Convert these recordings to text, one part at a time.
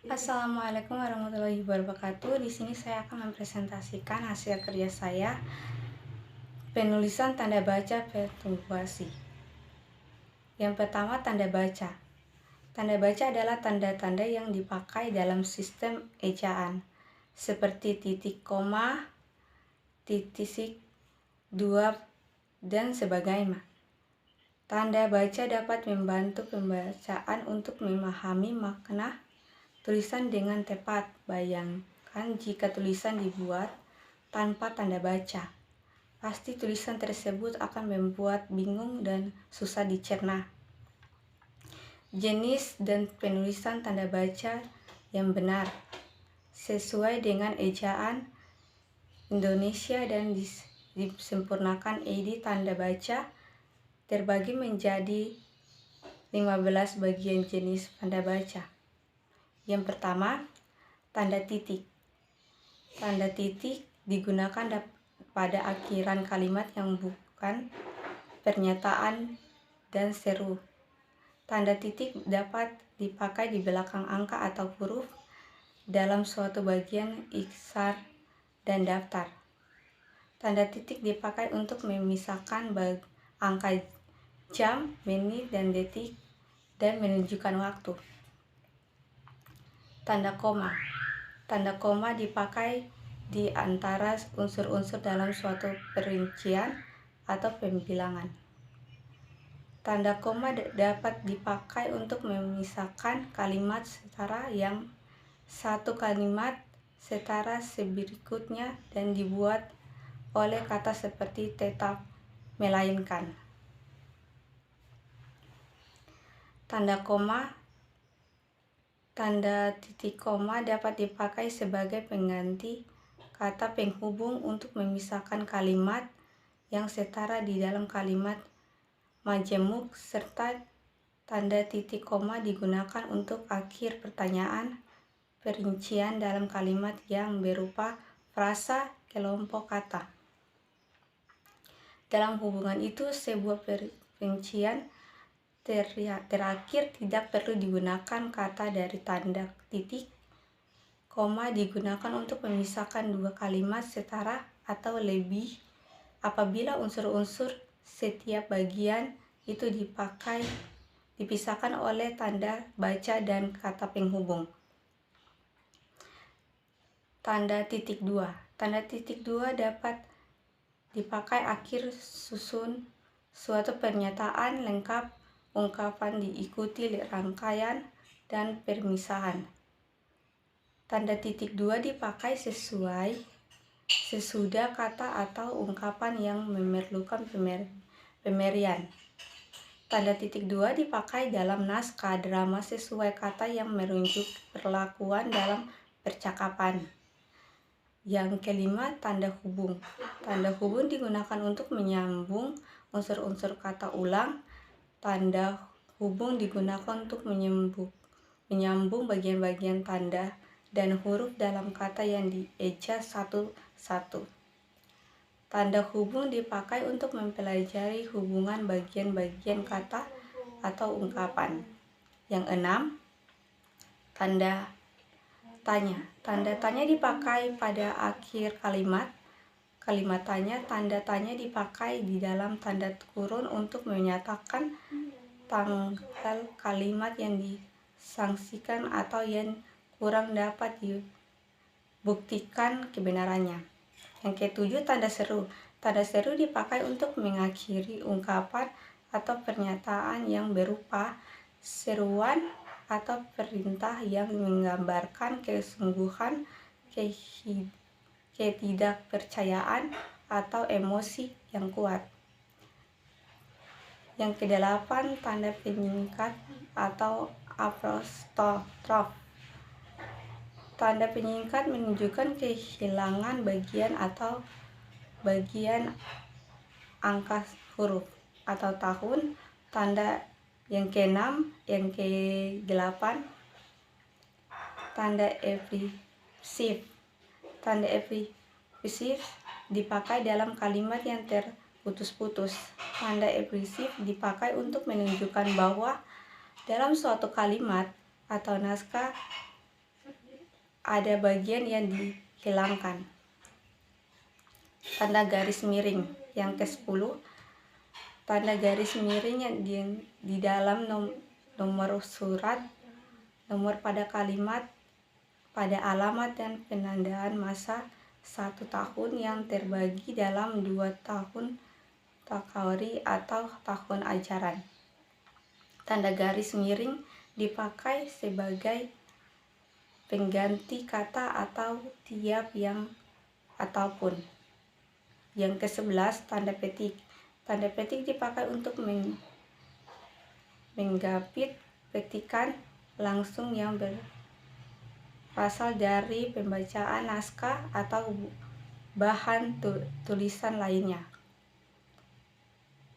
Assalamualaikum warahmatullahi wabarakatuh. Di sini saya akan mempresentasikan hasil kerja saya, penulisan tanda baca pertumbasi. Yang pertama, tanda baca. Tanda baca adalah tanda-tanda yang dipakai dalam sistem ejaan, seperti titik, koma, titik, dua, dan sebagainya. Tanda baca dapat membantu pembacaan untuk memahami makna tulisan dengan tepat. Bayangkan jika tulisan dibuat tanpa tanda baca, pasti tulisan tersebut akan membuat bingung dan susah dicerna. Jenis dan penulisan tanda baca yang benar sesuai dengan ejaan Indonesia dan disempurnakan. Tanda baca terbagi menjadi 15 bagian jenis tanda baca. Yang pertama, tanda titik. Tanda titik digunakan pada akhiran kalimat yang bukan pernyataan dan seru. Tanda titik dapat dipakai di belakang angka atau huruf dalam suatu bagian ikhtisar dan daftar. Tanda titik dipakai untuk memisahkan angka jam, menit, dan detik dan menunjukkan waktu. Tanda koma. Tanda koma dipakai di antara unsur-unsur dalam suatu perincian atau pembilangan. Tanda koma dapat dipakai untuk memisahkan kalimat setara yang satu kalimat setara berikutnya dan dibuat oleh kata seperti tetap, melainkan. Tanda koma. Tanda titik koma dapat dipakai sebagai pengganti kata penghubung untuk memisahkan kalimat yang setara di dalam kalimat majemuk, serta tanda titik koma digunakan untuk akhir pertanyaan perincian dalam kalimat yang berupa frasa kelompok kata. Dalam hubungan itu, sebuah perincian terakhir tidak perlu digunakan kata dari tanda titik koma digunakan untuk memisahkan dua kalimat setara atau lebih apabila unsur-unsur setiap bagian itu dipisahkan oleh tanda baca dan kata penghubung. Tanda titik dua. Tanda titik dua dapat dipakai akhir susun suatu pernyataan lengkap, ungkapan diikuti rangkaian dan permisahan. Tanda titik dua dipakai sesudah kata atau ungkapan yang memerlukan pemberian. Tanda titik dua dipakai dalam naskah drama sesuai kata yang merujuk perlakuan dalam percakapan. Yang kelima, tanda hubung. Tanda hubung digunakan untuk menyambung unsur-unsur kata ulang. Tanda hubung digunakan untuk menyambung bagian-bagian tanda dan huruf dalam kata yang dieja satu-satu. Tanda hubung dipakai untuk mempelajari hubungan bagian-bagian kata atau ungkapan. Yang enam, tanda tanya. Tanda tanya dipakai pada akhir kalimat tanya. Tanda tanya dipakai di dalam tanda kurun untuk menyatakan tanggal kalimat yang disangsikan atau yang kurang dapat dibuktikan kebenarannya. Yang ketujuh, tanda seru. Tanda seru dipakai untuk mengakhiri ungkapan atau pernyataan yang berupa seruan atau perintah yang menggambarkan kesungguhan, ketidakpercayaan, atau emosi yang kuat. Yang kedelapan, tanda penyingkat atau apostrof. Tanda penyingkat menunjukkan kehilangan bagian atau bagian angka huruf atau tahun. Tanda yang keenam, yang kedelapan, tanda efrisif. Tanda efrisif dipakai dalam kalimat yang terputus-putus. Tanda efrisif dipakai untuk menunjukkan bahwa dalam suatu kalimat atau naskah ada bagian yang dihilangkan. Tanda garis miring yang ke-10, tanda garis miring yang di dalam nomor surat, nomor pada kalimat, pada alamat dan penandaan masa 1 tahun yang terbagi dalam 2 tahun takawari atau tahun ajaran. Tanda garis miring dipakai sebagai pengganti kata atau tiap yang ataupun. Yang ke-11, tanda petik. Tanda petik dipakai untuk menggapit petikan langsung yang berasal dari pembacaan naskah atau bahan tulisan lainnya.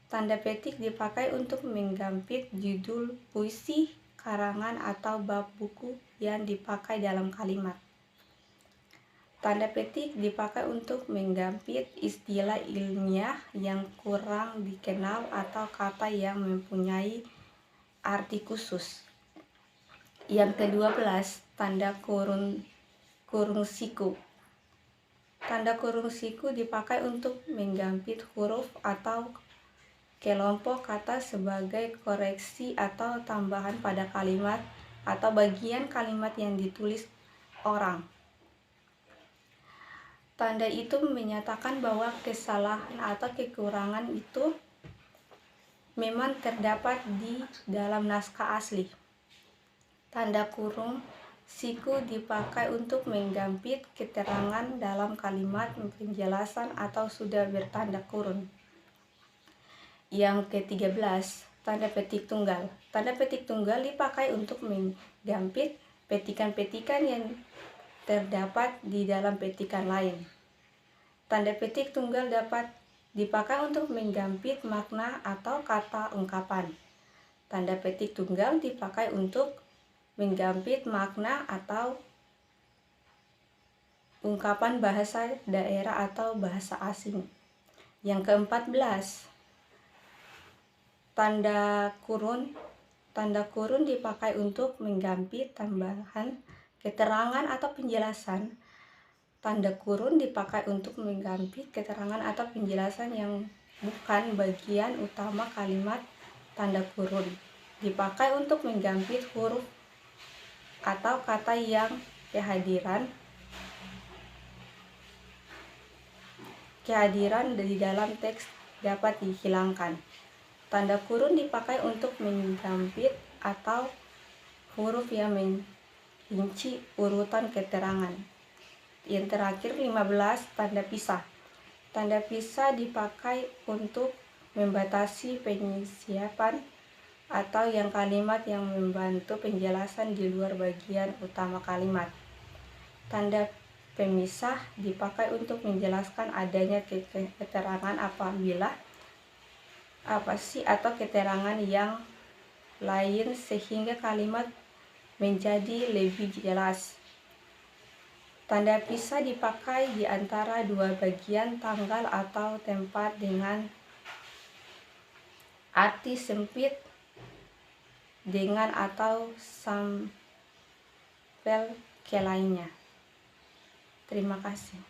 Tanda petik dipakai untuk menggapit judul puisi, karangan atau bab buku yang dipakai dalam kalimat. Tanda petik dipakai untuk menggapit istilah ilmiah yang kurang dikenal atau kata yang mempunyai arti khusus. Yang ke-12, tanda kurung siku. Tanda kurung siku dipakai untuk menggapit huruf atau kelompok kata sebagai koreksi atau tambahan pada kalimat atau bagian kalimat yang ditulis orang. Tanda itu menyatakan bahwa kesalahan atau kekurangan itu memang terdapat di dalam naskah asli. Tanda kurung siku dipakai untuk menggapit keterangan dalam kalimat penjelasan atau sudah bertanda kurung. Yang ke-13, tanda petik tunggal. Tanda petik tunggal dipakai untuk menggapit petikan-petikan yang terdapat di dalam petikan lain. Tanda petik tunggal dapat dipakai untuk menggapit makna atau kata ungkapan. Tanda petik tunggal dipakai untuk menggapit makna atau ungkapan bahasa daerah atau bahasa asing. Yang ke-14, tanda kurun. Tanda kurun dipakai untuk menggapit tambahan keterangan atau penjelasan. Tanda kurun dipakai untuk menggapit keterangan atau penjelasan yang bukan bagian utama kalimat. Tanda kurun dipakai untuk menggapit huruf atau kata yang kehadiran di dalam teks dapat dihilangkan. Tanda kurun dipakai untuk menggapit atau huruf yang merinci urutan keterangan. Yang terakhir 15, tanda pisah. Tanda pisah dipakai untuk membatasi penyisipan atau yang kalimat yang membantu penjelasan di luar bagian utama kalimat. Tanda pemisah dipakai untuk menjelaskan adanya keterangan apabila atau keterangan yang lain sehingga kalimat menjadi lebih jelas. Tanda pisah dipakai di antara dua bagian tanggal atau tempat dengan arti sempit dengan atau sampel ke lainnya. Terima kasih.